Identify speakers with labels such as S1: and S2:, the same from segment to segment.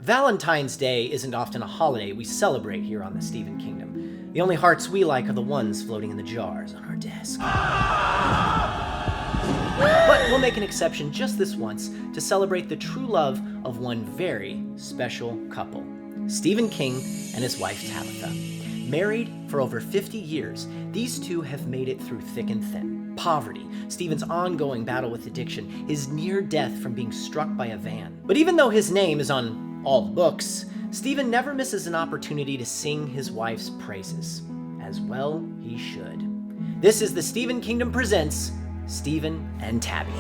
S1: Valentine's Day isn't often a holiday we celebrate here on the Stephen Kingdom. The only hearts we like are the ones floating in the jars on our desk. But we'll make an exception just this once to celebrate the true love of one very special couple, Stephen King and his wife Tabitha. Married for over 50 years, these two have made it through thick and thin. Poverty, Stephen's ongoing battle with addiction, his near death from being struck by a van. But even though his name is on all the books, Stephen never misses an opportunity to sing his wife's praises. As well he should. This is the Stephen Kingdom presents Stephen and Tabby.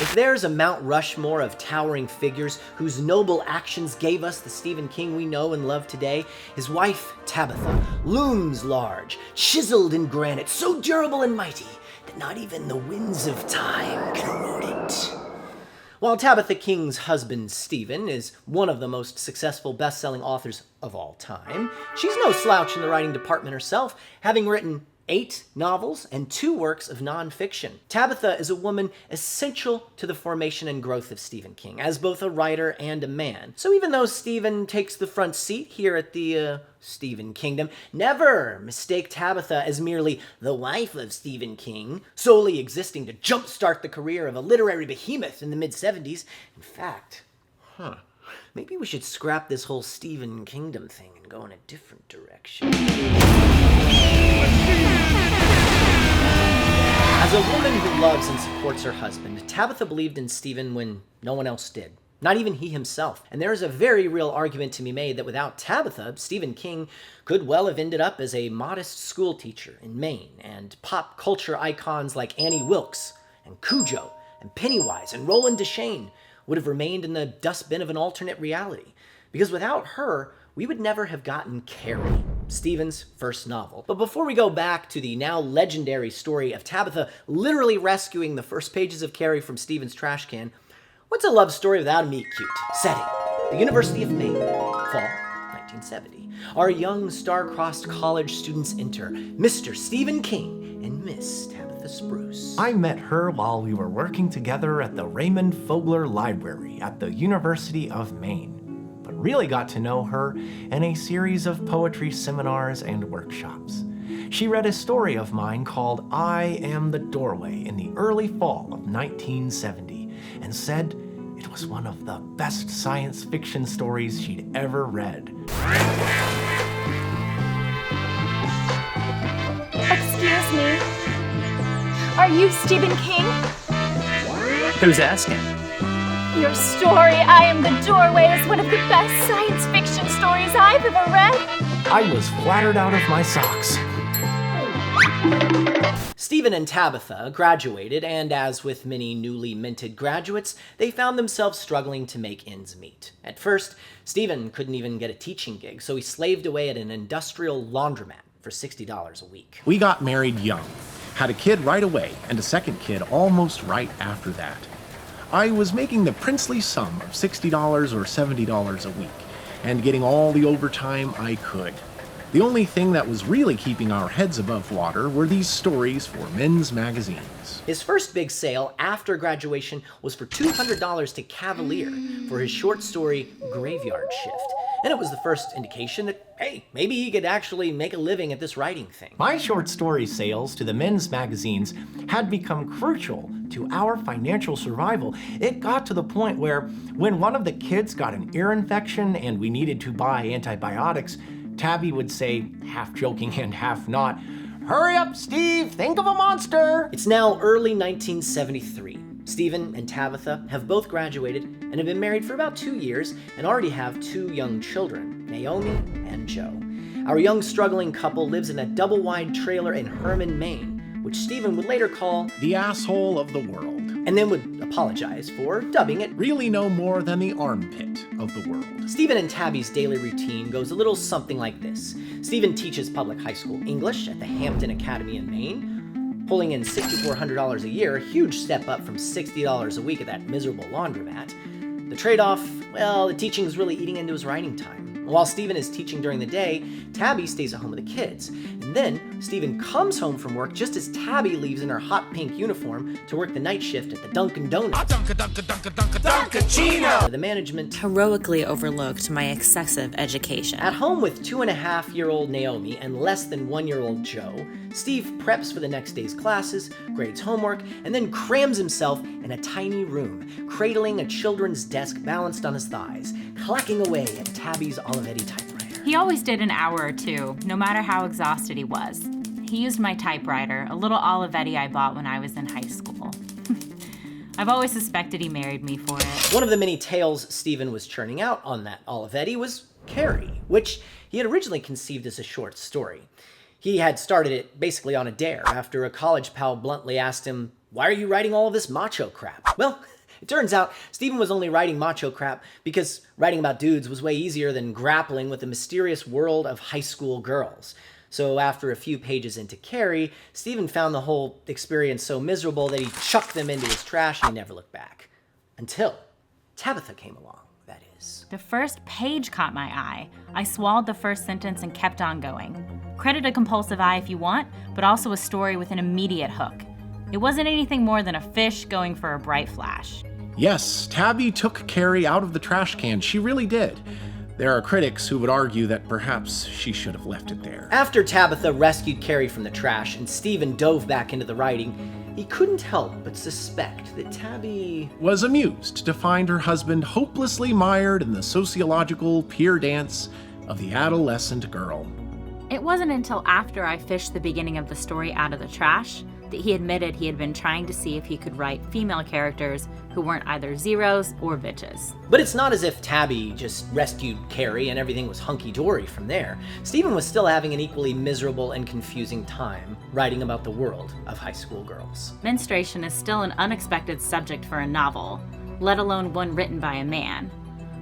S1: If there's a Mount Rushmore of towering figures whose noble actions gave us the Stephen King we know and love today, his wife, Tabitha, looms large, chiseled in granite, so durable and mighty that not even the winds of time can erode it. While Tabitha King's husband, Stephen, is one of the most successful best-selling authors of all time, she's no slouch in the writing department herself, having written 8 novels and 2 works of nonfiction. Tabitha is a woman essential to the formation and growth of Stephen King, as both a writer and a man. So even though Stephen takes the front seat here at the Stephen Kingdom, never mistake Tabitha as merely the wife of Stephen King, solely existing to jumpstart the career of a literary behemoth in the mid-70s. In fact, maybe we should scrap this whole Stephen Kingdom thing and go in a different direction. As a woman who loves and supports her husband, Tabitha believed in Stephen when no one else did. Not even he himself. And there is a very real argument to be made that without Tabitha, Stephen King could well have ended up as a modest school teacher in Maine, and pop culture icons like Annie Wilkes and Cujo and Pennywise and Roland Deschain would have remained in the dustbin of an alternate reality. Because without her, we would never have gotten Carrie, Stephen's first novel. But before we go back to the now legendary story of Tabitha literally rescuing the first pages of Carrie from Stephen's trash can, what's a love story without a meet-cute? Setting: the University of Maine, fall 1970. Our young star-crossed college students enter Mr. Stephen King and Miss Tabitha Spruce.
S2: I met her while we were working together at the Raymond Fogler Library at the University of Maine, but really got to know her in a series of poetry seminars and workshops. She read a story of mine called I Am the Doorway in the early fall of 1970 and said it was one of the best science fiction stories she'd ever read.
S3: Excuse me. Are you Stephen King?
S4: Who's asking?
S3: Your story, I Am the Doorway, is one of the best science fiction stories I've ever read.
S2: I was flattered out of my socks.
S1: Stephen and Tabitha graduated, and as with many newly minted graduates, they found themselves struggling to make ends meet. At first, Stephen couldn't even get a teaching gig, so he slaved away at an industrial laundromat for $60 a week.
S5: We got married young, had a kid right away, and a second kid almost right after that. I was making the princely sum of $60 or $70 a week, and getting all the overtime I could. The only thing that was really keeping our heads above water were these stories for men's magazines.
S1: His first big sale after graduation was for $200 to Cavalier for his short story Graveyard Shift. And it was the first indication that, hey, maybe he could actually make a living at this writing thing.
S2: My short story sales to the men's magazines had become crucial to our financial survival. It got to the point where when one of the kids got an ear infection and we needed to buy antibiotics, Tabby would say, half joking and half not, "Hurry up, Steve, think of a monster!"
S1: It's now early 1973. Stephen and Tabitha have both graduated and have been married for about 2 years and already have 2 young children, Naomi and Joe. Our young struggling couple lives in a double-wide trailer in Herman, Maine, which Stephen would later call
S5: The asshole of the world.
S1: and then would apologize for dubbing it
S5: Really no more than the armpit of the world.
S1: Stephen and Tabby's daily routine goes a little something like this. Stephen teaches public high school English at the Hampton Academy in Maine, pulling in $6,400 a year, a huge step up from $60 a week at that miserable laundromat. The trade-off, well, the teaching is really eating into his writing time. While Stephen is teaching during the day, Tabby stays at home with the kids. And then, Stephen comes home from work just as Tabby leaves in her hot pink uniform to work the night shift at the Dunkin' Donuts. Dunkin' The management
S6: heroically overlooked my excessive education.
S1: At home with 2.5-year-old Naomi and less than 1-year-old Joe, Steve preps for the next day's classes, grades homework, and then crams himself in a tiny room, cradling a children's desk balanced on his thighs, clacking away at Tabby's Olivetti typewriter.
S7: He always did an hour or two, no matter how exhausted he was. He used my typewriter, a little Olivetti I bought when I was in high school. I've always suspected he married me for it.
S1: One of the many tales Stephen was churning out on that Olivetti was Carrie, which he had originally conceived as a short story. He had started it basically on a dare after a college pal bluntly asked him, "Why are you writing all of this macho crap?" Well, it turns out Stephen was only writing macho crap because writing about dudes was way easier than grappling with the mysterious world of high school girls. So after a few pages into Carrie, Stephen found the whole experience so miserable that he chucked them into his trash and he never looked back. Until Tabitha came along, that is.
S7: The first page caught my eye. I swallowed the first sentence and kept on going. Credit a compulsive eye if you want, but also a story with an immediate hook. It wasn't anything more than a fish going for a bright flash.
S5: Yes, Tabby took Carrie out of the trash can. She really did. There are critics who would argue that perhaps she should have left it there.
S1: After Tabitha rescued Carrie from the trash and Stephen dove back into the writing, he couldn't help but suspect that Tabby
S5: was amused to find her husband hopelessly mired in the sociological peer dance of the adolescent girl.
S7: It wasn't until after I fished the beginning of the story out of the trash that he admitted he had been trying to see if he could write female characters who weren't either zeros or bitches.
S1: But it's not as if Tabby just rescued Carrie and everything was hunky-dory from there. Stephen was still having an equally miserable and confusing time writing about the world of high school girls.
S7: Menstruation is still an unexpected subject for a novel, let alone one written by a man.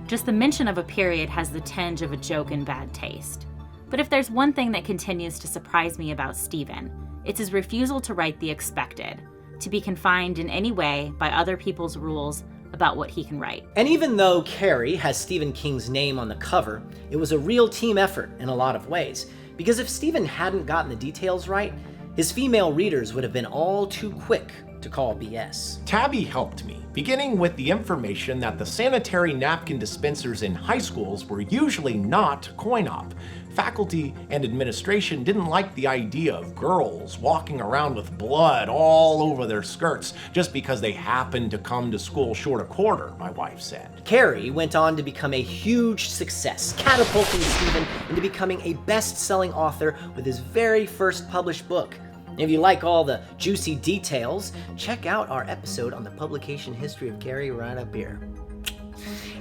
S7: Just the mention of a period has the tinge of a joke in bad taste. But if there's one thing that continues to surprise me about Stephen, it's his refusal to write the expected, to be confined in any way by other people's rules about what he can write.
S1: And even though Carrie has Stephen King's name on the cover, it was a real team effort in a lot of ways. Because if Stephen hadn't gotten the details right, his female readers would have been all too quick to call BS.
S2: Tabby helped me, beginning with the information that the sanitary napkin dispensers in high schools were usually not coin-op. Faculty and administration didn't like the idea of girls walking around with blood all over their skirts just because they happened to come to school short a quarter, my wife said.
S1: Carrie went on to become a huge success, catapulting Stephen into becoming a best-selling author with his very first published book. If you like all the juicy details, check out our episode on the publication history of Carrie right up here.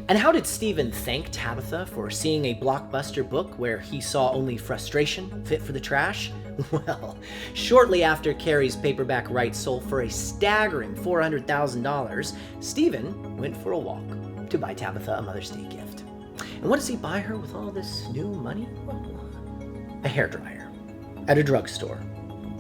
S1: And how did Stephen thank Tabitha for seeing a blockbuster book where he saw only frustration fit for the trash? Well, shortly after Carrie's paperback rights sold for a staggering $400,000, Stephen went for a walk to buy Tabitha a Mother's Day gift. And what does he buy her with all this new money? Well, a hairdryer at a drugstore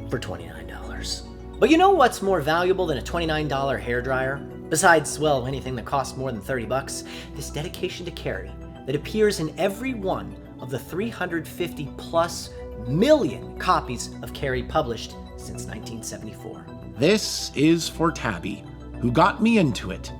S1: for $29. But you know what's more valuable than a $29 hairdryer? Besides, well, anything that costs more than $30, this dedication to Carrie that appears in every one of the 350+ million copies of Carrie published since 1974.
S5: This is for Tabby, who got me into it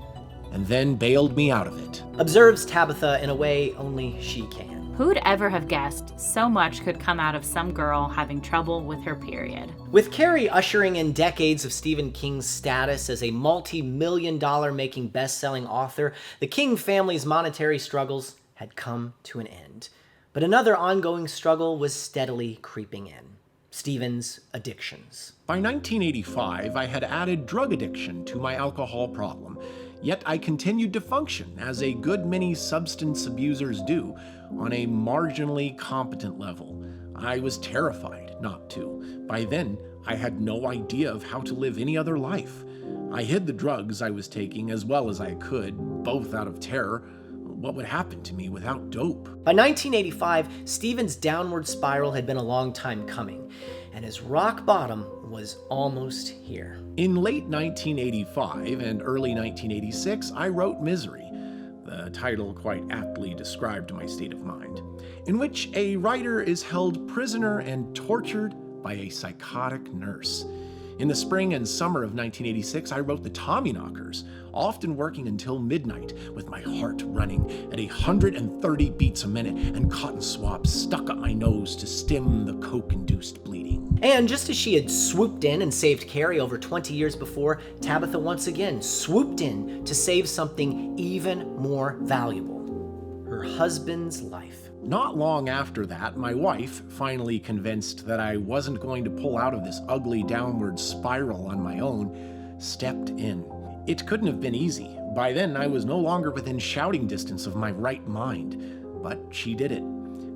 S5: and then bailed me out of it.
S1: Observes Tabitha in a way only she can.
S7: Who'd ever have guessed so much could come out of some girl having trouble with her period?
S1: With Carrie ushering in decades of Stephen King's status as a multi-million-dollar making best-selling author, the King family's monetary struggles had come to an end. But another ongoing struggle was steadily creeping in: Stephen's addictions.
S5: By 1985, I had added drug addiction to my alcohol problem, yet I continued to function as a good many substance abusers do, on a marginally competent level. I was terrified not to. By then, I had no idea of how to live any other life. I hid the drugs I was taking as well as I could, both out of terror. What would happen to me without dope?
S1: By 1985, Stephen's downward spiral had been a long time coming, and his rock bottom was almost here.
S5: In late 1985 and early 1986, I wrote Misery. The title quite aptly described my state of mind, in which a writer is held prisoner and tortured by a psychotic nurse. In the spring and summer of 1986, I wrote the Tommyknockers, often working until midnight with my heart running at 130 beats a minute and cotton swabs stuck up my nose to stem the coke-induced bleeding.
S1: And just as she had swooped in and saved Carrie over 20 years before, Tabitha once again swooped in to save something even more valuable: her husband's life.
S5: Not long after that, my wife, finally convinced that I wasn't going to pull out of this ugly downward spiral on my own, stepped in. It couldn't have been easy. By then, I was no longer within shouting distance of my right mind. But she did it.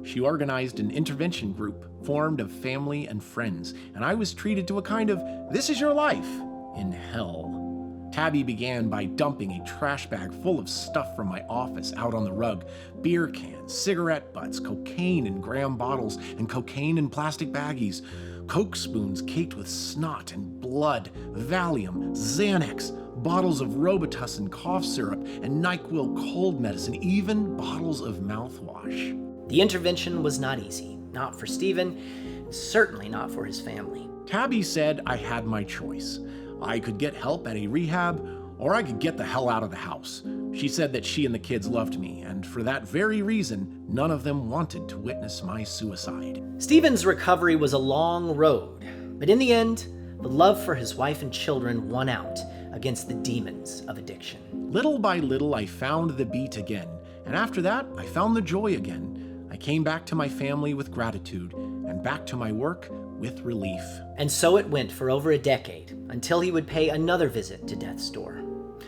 S5: She organized an intervention group formed of family and friends, and I was treated to a kind of "this is your life" in hell. Tabby began by dumping a trash bag full of stuff from my office out on the rug: beer cans, cigarette butts, cocaine in gram bottles, and cocaine in plastic baggies, Coke spoons caked with snot and blood, Valium, Xanax, bottles of Robitussin cough syrup, and NyQuil cold medicine, even bottles of mouthwash.
S1: The intervention was not easy, not for Stephen, certainly not for his family.
S5: Tabby said I had my choice. I could get help at a rehab, or I could get the hell out of the house. She said that she and the kids loved me, and for that very reason, none of them wanted to witness my suicide.
S1: Stephen's recovery was a long road, but in the end, the love for his wife and children won out against the demons of addiction.
S5: Little by little, I found the beat again, and after that, I found the joy again. I came back to my family with gratitude, and back to my work with relief.
S1: And so it went for over a decade, until he would pay another visit to death's door.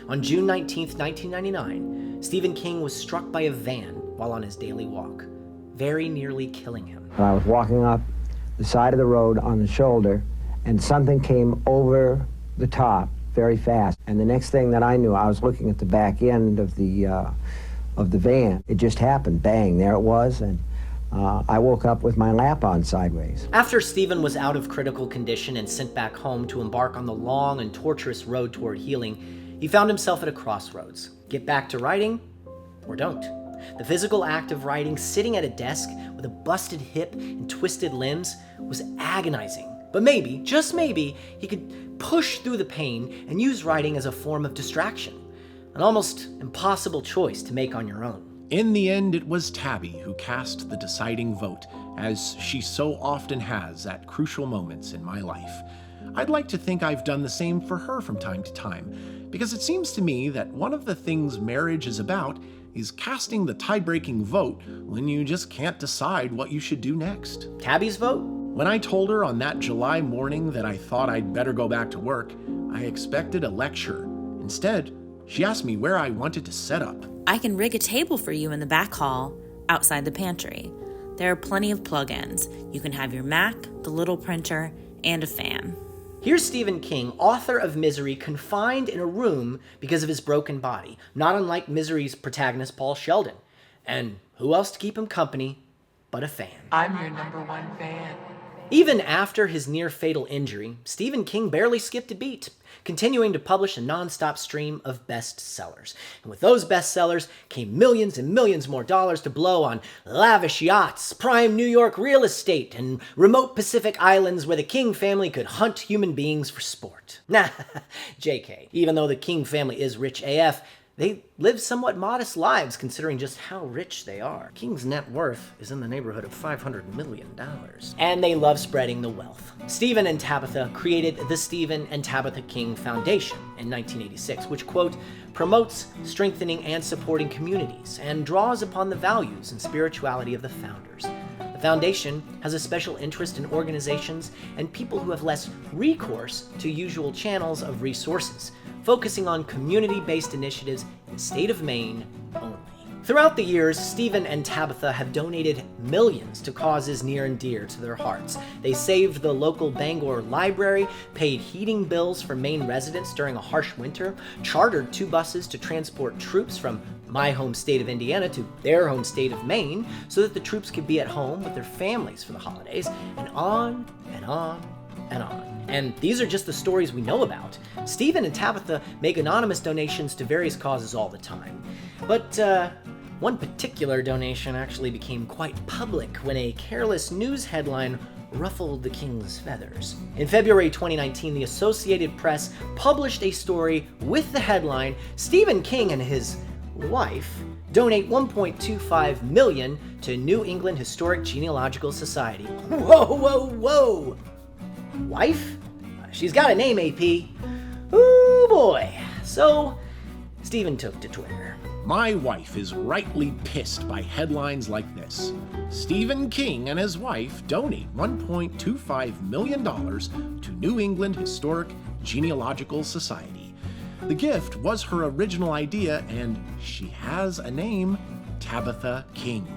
S1: On June 19, 1999, Stephen King was struck by a van while on his daily walk, very nearly killing him.
S8: I was walking up the side of the road on the shoulder, and something came over the top very fast. And the next thing that I knew, I was looking at the back end of the van. It just happened. Bang, there it was, and I woke up with my lap on sideways.
S1: After Stephen was out of critical condition and sent back home to embark on the long and torturous road toward healing, he found himself at a crossroads. Get back to writing, or don't. The physical act of writing, sitting at a desk with a busted hip and twisted limbs, was agonizing. But maybe, just maybe, he could push through the pain and use writing as a form of distraction. An almost impossible choice to make on your own.
S5: In the end, it was Tabby who cast the deciding vote, as she so often has at crucial moments in my life. I'd like to think I've done the same for her from time to time, because it seems to me that one of the things marriage is about is casting the tie-breaking vote when you just can't decide what you should do next.
S1: Tabby's vote?
S5: When I told her on that July morning that I thought I'd better go back to work, I expected a lecture. Instead, she asked me where I wanted to set up.
S6: I can rig a table for you in the back hall, outside the pantry. There are plenty of plug-ins. You can have your Mac, the little printer, and a fan.
S1: Here's Stephen King, author of Misery, confined in a room because of his broken body, not unlike Misery's protagonist Paul Sheldon. And who else to keep him company but a fan?
S9: I'm your #1 fan.
S1: Even after his near-fatal injury, Stephen King barely skipped a beat, continuing to publish a non-stop stream of bestsellers. And with those bestsellers came millions and millions more dollars to blow on lavish yachts, prime New York real estate, and remote Pacific islands where the King family could hunt human beings for sport. Nah, JK. Even though the King family is rich AF, they live somewhat modest lives considering just how rich they are. King's net worth is in the neighborhood of $500 million. And they love spreading the wealth. Stephen and Tabitha created the Stephen and Tabitha King Foundation in 1986, which, quote, promotes strengthening and supporting communities and draws upon the values and spirituality of the founders. The foundation has a special interest in organizations and people who have less recourse to usual channels of resources, focusing on community-based initiatives in the state of Maine only. Throughout the years, Stephen and Tabitha have donated millions to causes near and dear to their hearts. They saved the local Bangor library, paid heating bills for Maine residents during a harsh winter, chartered 2 buses to transport troops from my home state of Indiana to their home state of Maine so that the troops could be at home with their families for the holidays, and on and on and on. And these are just the stories we know about. Stephen and Tabitha make anonymous donations to various causes all the time. But one particular donation actually became quite public when a careless news headline ruffled the king's feathers. In February 2019, the Associated Press published a story with the headline, "Stephen King and his wife donate $1.25 million to New England Historic Genealogical Society." Whoa, whoa, whoa! Wife? She's got a name, AP. Ooh boy. So, Stephen took to Twitter.
S5: My wife is rightly pissed by headlines like this. Stephen King and his wife donate $1.25 million to New England Historic Genealogical Society. The gift was her original idea, and she has a name, Tabitha King.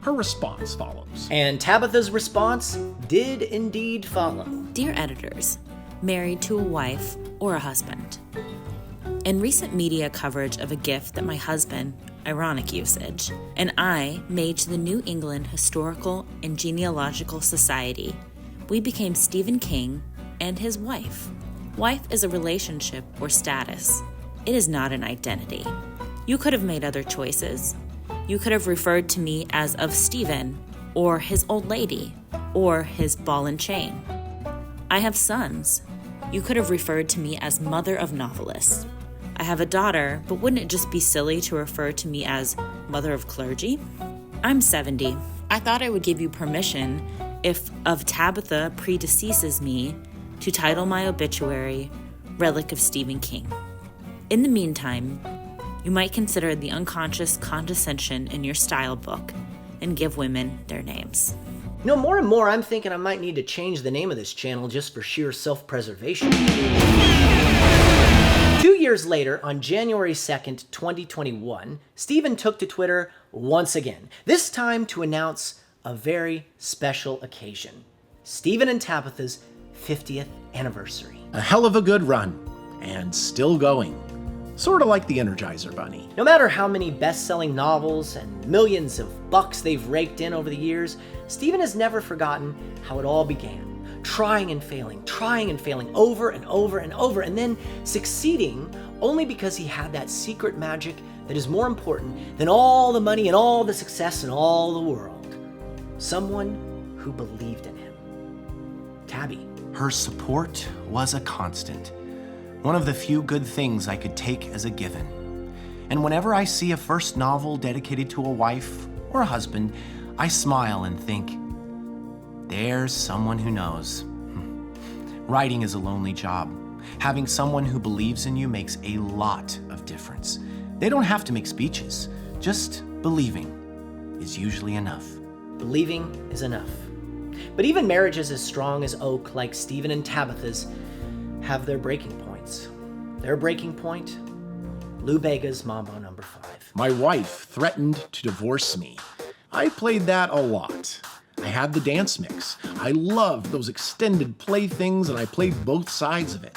S5: Her response follows.
S1: And Tabitha's response did indeed follow.
S6: Dear editors, married to a wife or a husband. In recent media coverage of a gift that my husband, ironic usage, and I made to the New England Historical and Genealogical Society, we became Stephen King and his wife. Wife is a relationship or status. It is not an identity. You could have made other choices. You could have referred to me as of Stephen, or his old lady, or his ball and chain. I have sons. You could have referred to me as mother of novelists. I have a daughter, but wouldn't it just be silly to refer to me as mother of clergy? I'm 70. I thought I would give you permission, if of Tabitha predeceases me, to title my obituary, Relic of Stephen King. In the meantime, you might consider the unconscious condescension in your style book and give women their names.
S1: You know, more and more I'm thinking I might need to change the name of this channel just for sheer self-preservation. 2 years later, on January 2nd, 2021, Stephen took to Twitter once again, this time to announce a very special occasion. Stephen and Tabitha's 50th anniversary.
S5: A hell of a good run, and still going. Sort of like the Energizer Bunny.
S1: No matter how many best-selling novels and millions of bucks they've raked in over the years, Stephen has never forgotten how it all began. Trying and failing over and over and over, and then succeeding only because he had that secret magic that is more important than all the money and all the success in all the world. Someone who believed in him. Tabby.
S2: Her support was a constant. One of the few good things I could take as a given. And whenever I see a first novel dedicated to a wife or a husband, I smile and think, there's someone who knows. Writing is a lonely job. Having someone who believes in you makes a lot of difference. They don't have to make speeches. Just believing is usually enough.
S1: Believing is enough. But even marriages as strong as oak, like Stephen and Tabitha's, have their breaking points. Their breaking point? Lou Bega's Mambo No. 5.
S5: My wife threatened to divorce me. I played that a lot. I had the dance mix. I loved those extended playthings, and I played both sides of it.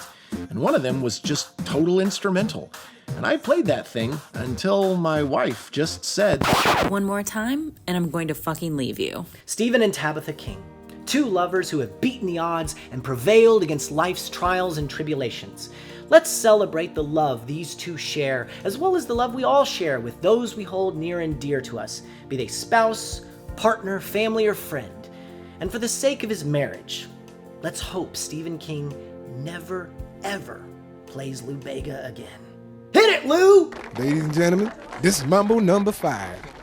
S5: And one of them was just total instrumental. And I played that thing until my wife just said,
S6: One more time, and I'm going to fucking leave you.
S1: Stephen and Tabitha King, two lovers who have beaten the odds and prevailed against life's trials and tribulations. Let's celebrate the love these two share, as well as the love we all share with those we hold near and dear to us, be they spouse, partner, family, or friend. And for the sake of his marriage, let's hope Stephen King never, ever plays Lou Bega again. Hit it, Lou!
S10: Ladies and gentlemen, this is Mambo No. 5.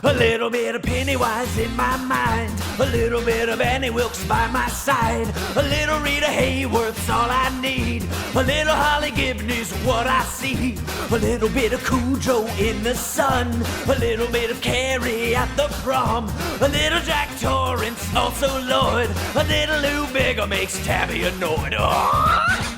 S11: A little bit of Pennywise in my mind, a little bit of Annie Wilkes by my side, a little Rita Hayworth's all I need, a little Holly Gibney's what I see, a little bit of Cujo in the sun, a little bit of Carrie at the prom, a little Jack Torrance, also Lloyd, a little Lou Bega makes Tabby annoyed. Oh!